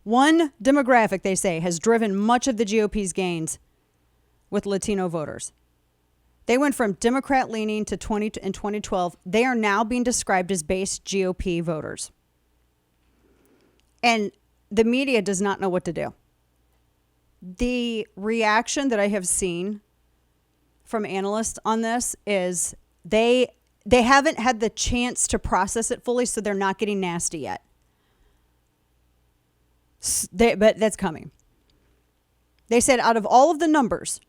One demographic, they say, has driven much of the GOP's gains with Latino voters. They went from Democrat-leaning in 2012. They are now being described as base GOP voters. And the media does not know what to do. The reaction that I have seen from analysts on this is they haven't had the chance to process it fully, so they're not getting nasty yet. But that's coming. They said out of all of the numbers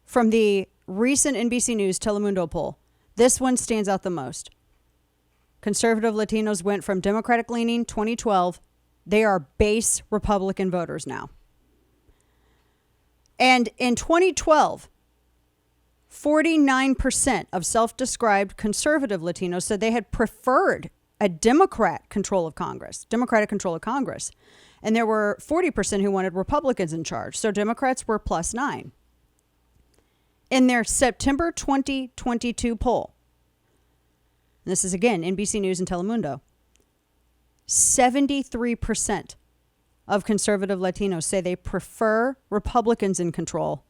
from the recent NBC News Telemundo poll, this one stands out the most. Conservative Latinos went from Democratic leaning 2012. They are base Republican voters now. And in 2012, 49% of self-described conservative Latinos said they had preferred a Democratic control of Congress. And there were 40% who wanted Republicans in charge. So Democrats were +9. In their September 2022 poll, and this is again NBC News and Telemundo, 73% of conservative Latinos say they prefer Republicans in control.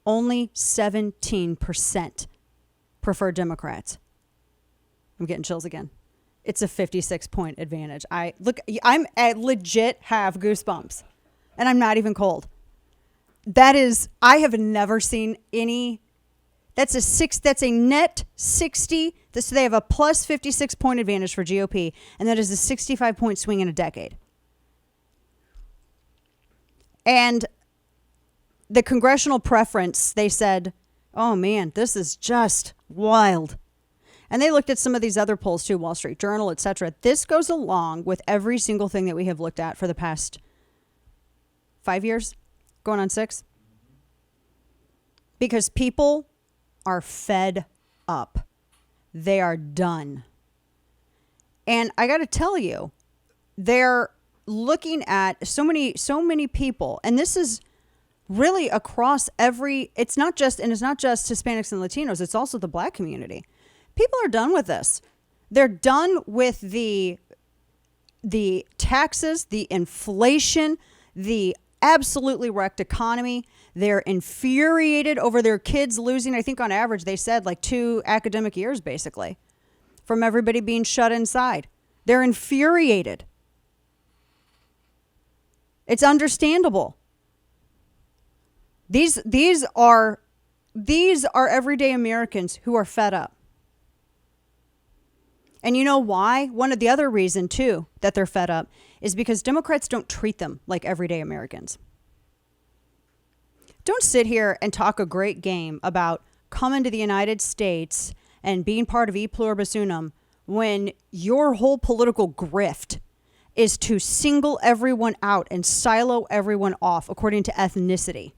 Only 17% prefer Democrats. I'm getting chills again. It's a 56-point advantage. I legit have goosebumps, and I'm not even cold. I have never seen any. That's a net 60. So they have a plus 56-point advantage for GOP, and that is a 65-point swing in a decade. And the congressional preference, they said, oh man, this is just wild. And they looked at some of these other polls too, Wall Street Journal, etc. This goes along with every single thing that we have looked at for the past 5 years, going on 6. Because people are fed up. They are done. And I got to tell you, they're looking at so many people, and this is really across it's not just Hispanics and Latinos, it's also the Black community. People are done with this. They're done with the taxes, the inflation, the absolutely wrecked economy. They're infuriated over their kids losing, I think on average, they said like 2 academic years, basically, from everybody being shut inside. They're infuriated. It's understandable. These are everyday Americans who are fed up. And you know why? One of the other reason, too, that they're fed up is because Democrats don't treat them like everyday Americans. Don't sit here and talk a great game about coming to the United States and being part of e pluribus unum when your whole political grift is to single everyone out and silo everyone off according to ethnicity.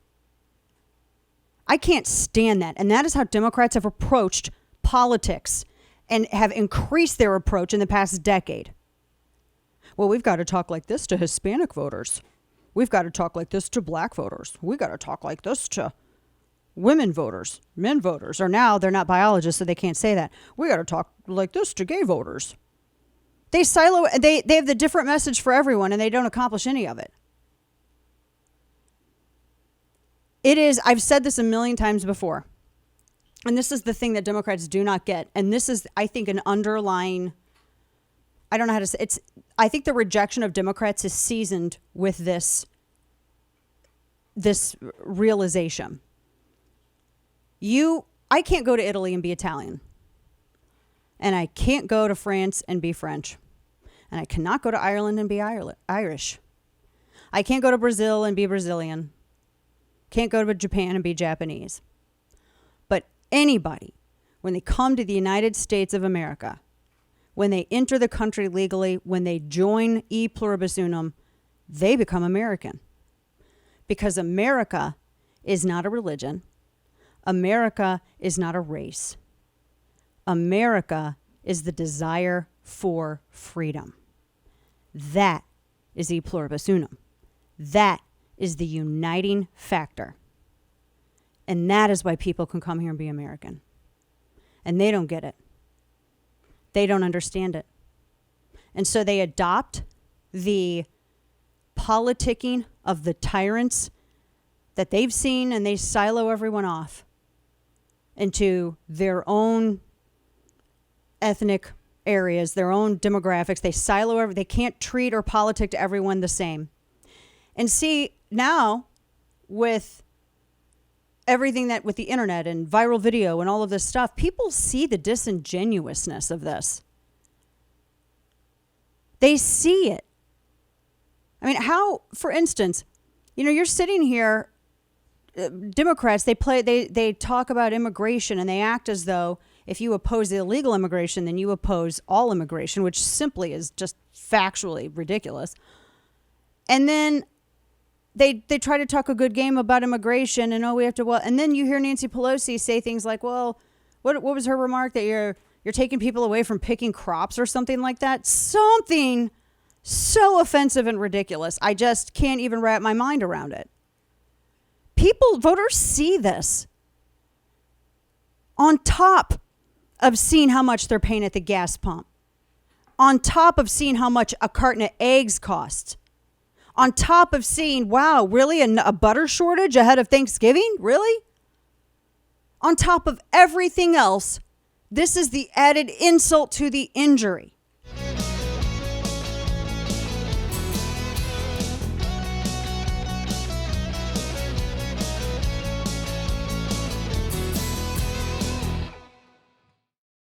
I can't stand that. And that is how Democrats have approached politics and have increased their approach in the past decade. Well, we've got to talk like this to Hispanic voters. We've got to talk like this to Black voters. We got to talk like this to women voters, men voters. Or now they're not biologists, so they can't say that. We got to talk like this to gay voters. They have the different message for everyone, and they don't accomplish any of it. I've said this a million times before, and this is the thing that Democrats do not get. And this is, I think, an underlying, I don't know how to say I think the rejection of Democrats is seasoned with this realization. I can't go to Italy and be Italian. And I can't go to France and be French. And I cannot go to Ireland and be Irish. I can't go to Brazil and be Brazilian. Can't go to Japan and be Japanese. But anybody, when they come to the United States of America, when they enter the country legally, when they join e pluribus unum, they become American. Because America is not a religion. America is not a race. America is the desire for freedom. That is e pluribus unum. That is the uniting factor. And that is why people can come here and be American. And they don't get it. They don't understand it. And so they adopt the politicking of the tyrants that they've seen, and they silo everyone off into their own ethnic areas, their own demographics. They silo they can't treat or politic to everyone the same. And see, now with everything that with the internet and viral video and all of this stuff, people see the disingenuousness of this. They see it. I mean, how, for instance, you're sitting here, Democrats, they talk about immigration, and they act as though if you oppose the illegal immigration, then you oppose all immigration, which simply is just factually ridiculous. And then they try to talk a good game about immigration, and we have to, and then you hear Nancy Pelosi say things like, well, what was her remark, that you're taking people away from picking crops or something like that? Something so offensive and ridiculous. I just can't even wrap my mind around it. Voters see this. On top of seeing how much they're paying at the gas pump. On top of seeing how much a carton of eggs costs. On top of seeing, wow, really a butter shortage ahead of Thanksgiving? Really? On top of everything else, this is the added insult to the injury.